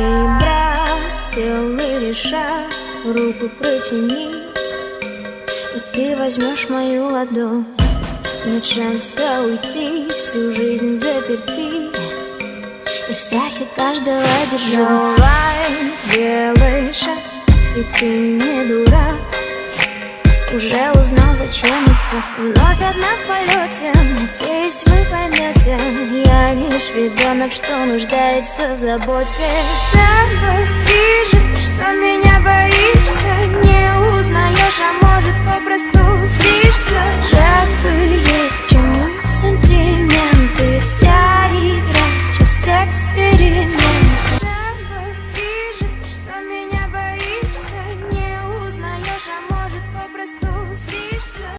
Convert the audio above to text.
Эй, брат, сделай лишь шаг, руку протяни, и ты возьмешь мою ладонь. Нет шанса уйти, всю жизнь взаперти, и в страхе каждого держу. Давай, сделай шаг, ведь ты не дурак. Уже узнал, зачем это. Вновь одна в полете, надеюсь, вы поймете. Я лишь ребенок, что нуждается в заботе. Тобой вижу, что меня боишься, не узнаешь, а может попросту